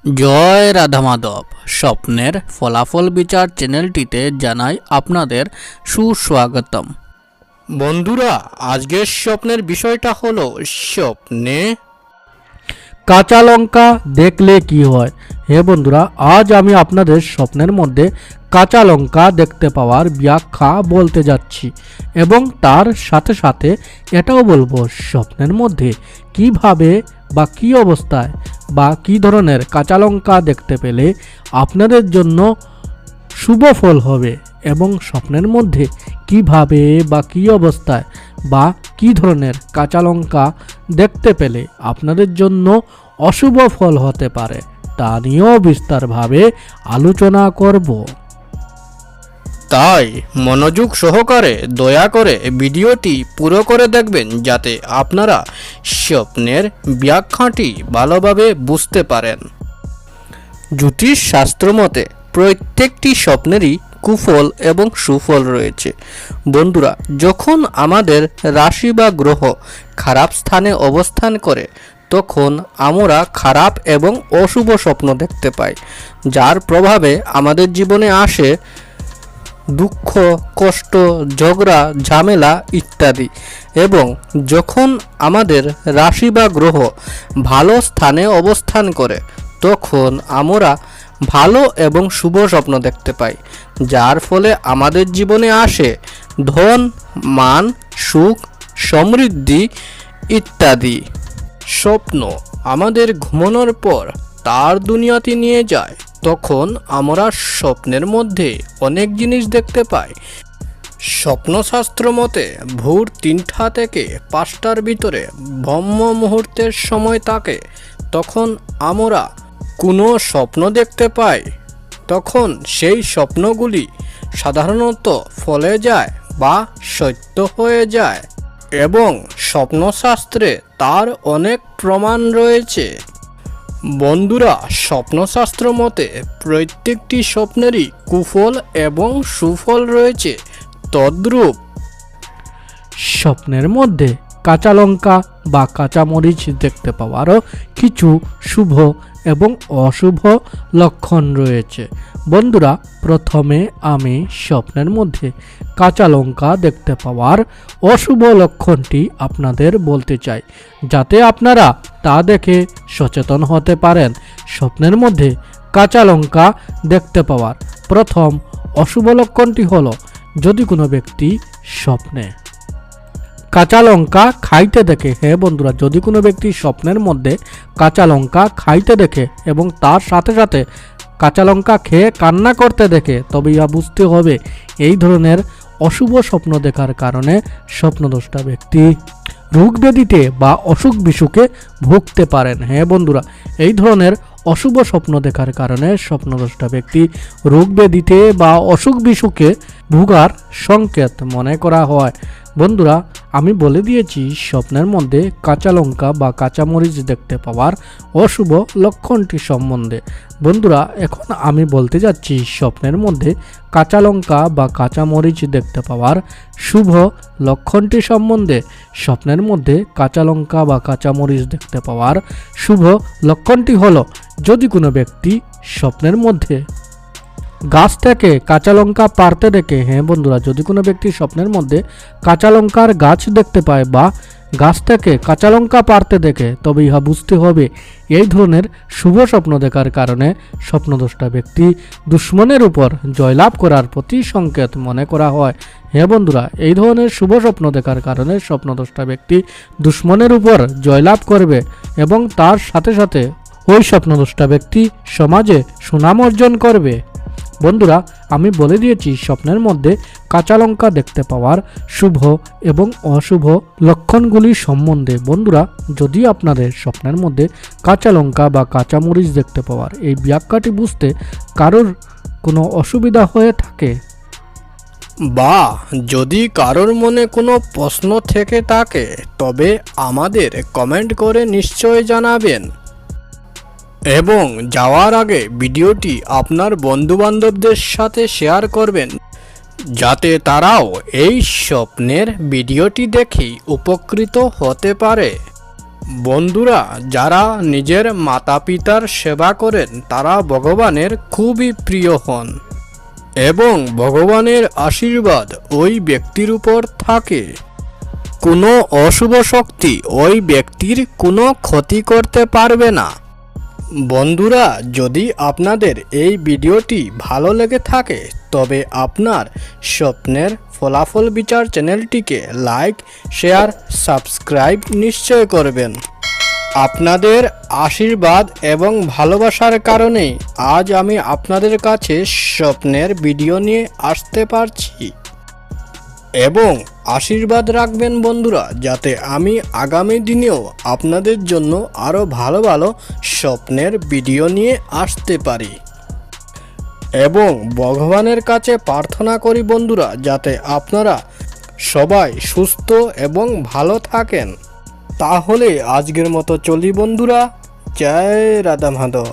জয় রাধা মাধব। স্বপ্নের ফলাফল বিচার চ্যানেলটিতে জানাই আপনাদের সুস্বাগতম। বন্ধুরা, আজকের স্বপ্নের বিষয়টা হলো স্বপ্নে কাঁচা লঙ্কা দেখলে কি হয়। হে বন্ধুরা, আজ আমি আপনাদের স্বপ্নের মধ্যে কাঁচা লঙ্কা দেখতে পাওয়ার ব্যাখ্যা বলতে যাচ্ছি এবং তার সাথে সাথে এটাও বলবো স্বপ্নের মধ্যে কিভাবে বা কী অবস্থায় বা কী ধরনের কাঁচা লঙ্কা দেখতে পেলে আপনাদের জন্য শুভ ফল হবে এবং স্বপ্নের মধ্যে কিভাবে বা কী অবস্থায় বা কী ধরনের কাঁচা লঙ্কা দেখতে পেলে আপনাদের জন্য অশুভ ফল হতে পারে তা নিয়েও বিস্তারভাবে আলোচনা করব। তাই মনোযোগ সহকারে দয়া করে ভিডিওটি পুরো করে দেখবেন, যাতে আপনারা স্বপ্নের ব্যাখ্যাটি ভালোভাবে বুঝতে পারেন। জ্যোতিষ শাস্ত্র মতে প্রত্যেকটি স্বপ্নেরই কুফল এবং সুফল রয়েছে। বন্ধুরা, যখন আমাদের রাশি বা গ্রহ খারাপ স্থানে অবস্থান করে তখন আমরা খারাপ এবং অশুভ স্বপ্ন দেখতে পাই, যার প্রভাবে আমাদের জীবনে আসে দুঃখ, কষ্ট, ঝগড়া, ঝামেলা ইত্যাদি। এবং যখন আমাদের রাশি বা গ্রহ ভালো স্থানে অবস্থান করে তখন আমরা ভালো এবং শুভ স্বপ্ন দেখতে পাই, যার ফলে আমাদের জীবনে আসে ধন, মান, সুখ, সমৃদ্ধি ইত্যাদি। স্বপ্ন আমাদের ঘুমানোর পর তার দুনিয়াতে নিয়ে যায়, তখন আমরা স্বপ্নের মধ্যে অনেক জিনিস দেখতে পাই। স্বপ্নশাস্ত্র মতে ভোর 3টা থেকে 5টার ভিতরে ব্রহ্ম মুহূর্তের সময় থাকে, তখন আমরা কোনো স্বপ্ন দেখতে পাই, তখন সেই স্বপ্নগুলি সাধারণত ফলে যায় বা সত্য হয়ে যায় এবং স্বপ্নশাস্ত্রে তার অনেক প্রমাণ রয়েছে। বন্ধুরা, স্বপ্নশাস্ত্র মতে প্রত্যেকটি স্বপ্নেরই কুফল এবং সুফল রয়েছে। তদ্রূপ স্বপ্নের মধ্যে কাঁচা লঙ্কা বা কাঁচামরিচ দেখতে পাওয়ারও কিছু শুভ এবং অশুভ লক্ষণ রয়েছে। বন্ধুরা, প্রথমে আমি স্বপ্নের মধ্যে কাঁচা লঙ্কা দেখতে পাওয়ার অশুভ লক্ষণটি আপনাদের বলতে চাই, যাতে আপনারা তা দেখে সচেতন হতে পারেন। স্বপ্নের মধ্যে কাঁচা লঙ্কা দেখতে পাওয়ার প্রথম অশুভ লক্ষণটি হলো, যদি কোনো ব্যক্তি স্বপ্নে কাঁচা লঙ্কা খাইতে দেখে। হ্যাঁ বন্ধুরা, যদি কোনো ব্যক্তি স্বপ্নের মধ্যে কাঁচা লঙ্কা খাইতে দেখে এবং তার সাথে সাথে কাঁচা লঙ্কা খেয়ে কান্না করতে দেখে, তবে ইহা বুঝতে হবে এই ধরনের অশুভ স্বপ্ন দেখার কারণে স্বপ্নদ্রষ্টা ব্যক্তি রোগ ব্যাধিতে বা অসুখ বিসুখে ভুগতে পারেন। হ্যাঁ বন্ধুরা, এই ধরনের অশুভ স্বপ্ন দেখার কারণে স্বপ্নদ্রষ্টা ব্যক্তি রোগ ব্যাধিতে বা অসুখ বিসুখে ভোগার সংকেত মনে করা হয়। বন্ধুরা, আমি বলে দিয়েছি স্বপ্নের মধ্যে কাঁচা লঙ্কা বা কাঁচামরিচ দেখতে পাওয়ার অশুভ লক্ষণটি সম্বন্ধে। বন্ধুরা, এখন আমি বলতে যাচ্ছি স্বপ্নের মধ্যে কাঁচা লঙ্কা বা কাঁচামরিচ দেখতে পাওয়ার শুভ লক্ষণটি সম্বন্ধে। স্বপ্নের মধ্যে কাঁচা লঙ্কা বা কাঁচামরিচ দেখতে পাওয়ার শুভ লক্ষণটি হলো, যদি কোনো ব্যক্তি স্বপ্নের মধ্যে গাছ থেকে কাঁচা লঙ্কা পাড়তে দেখে। হ্যাঁ বন্ধুরা, যদি কোনো ব্যক্তি স্বপ্নের মধ্যে কাঁচা লঙ্কার গাছ দেখতে পায় বা গাছ থেকে কাঁচা লঙ্কা পাড়তে দেখে, তবে ইহা বুঝতে হবে এই ধরনের শুভ স্বপ্ন দেখার কারণে স্বপ্নদ্রষ্টা ব্যক্তি দুশ্মনের উপর জয়লাভ করার প্রতি সংকেত মনে করা হয়। হ্যাঁ বন্ধুরা, এই ধরনের শুভ স্বপ্ন দেখার কারণে স্বপ্নদ্রষ্টা ব্যক্তি দুশ্মনের উপর জয়লাভ করবে এবং তার সাথে সাথে ওই স্বপ্নদ্রষ্টা ব্যক্তি সমাজে সুনাম অর্জন করবে। বন্ধুরা, আমি বলে দিয়েছি স্বপ্নের মধ্যে কাঁচা লঙ্কা দেখতে পাওয়ার শুভ এবং অশুভ লক্ষণগুলি সম্বন্ধে। বন্ধুরা, যদি আপনাদের স্বপ্নের মধ্যে কাঁচা লঙ্কা বা কাঁচামরিচ দেখতে পাওয়ার এই ব্যাখ্যাটি বুঝতে কারোর কোনো অসুবিধা হয়ে থাকে বা যদি কারোর মনে কোনো প্রশ্ন থেকে থাকে, তবে আমাদের কমেন্ট করে নিশ্চয় জানাবেন এবং যাওয়ার আগে ভিডিওটি আপনার বন্ধুবান্ধবদের সাথে শেয়ার করবেন, যাতে তারাও এই স্বপ্নের ভিডিওটি দেখেই উপকৃত হতে পারে। বন্ধুরা, যারা নিজের মাতা পিতার সেবা করেন তারা ভগবানের খুবই প্রিয় হন এবং ভগবানের আশীর্বাদ ওই ব্যক্তির উপর থাকে। কোনো অশুভ শক্তি ওই ব্যক্তির কোনো ক্ষতি করতে পারবে না। বন্ধুরা, যদি আপনাদের এই ভিডিওটি ভালো লেগে থাকে তবে আপনার স্বপ্নের ফলাফল বিচার চ্যানেলটিকে লাইক, শেয়ার, সাবস্ক্রাইব নিশ্চয় করবেন। আপনাদের আশীর্বাদ এবং ভালোবাসার কারণেই আজ আমি আপনাদের কাছে স্বপ্নের ভিডিও নিয়ে আসতে পারছি। এবং আশীর্বাদ রাখবেন বন্ধুরা, যাতে আমি আগামী দিনেও আপনাদের জন্য আরও ভালো ভালো স্বপ্নের ভিডিও নিয়ে আসতে পারি। এবং ভগবানের কাছে প্রার্থনা করি বন্ধুরা, যাতে আপনারা সবাই সুস্থ এবং ভালো থাকেন। তাহলে আজকের মতো চলি বন্ধুরা। জয় রাধা মাধব।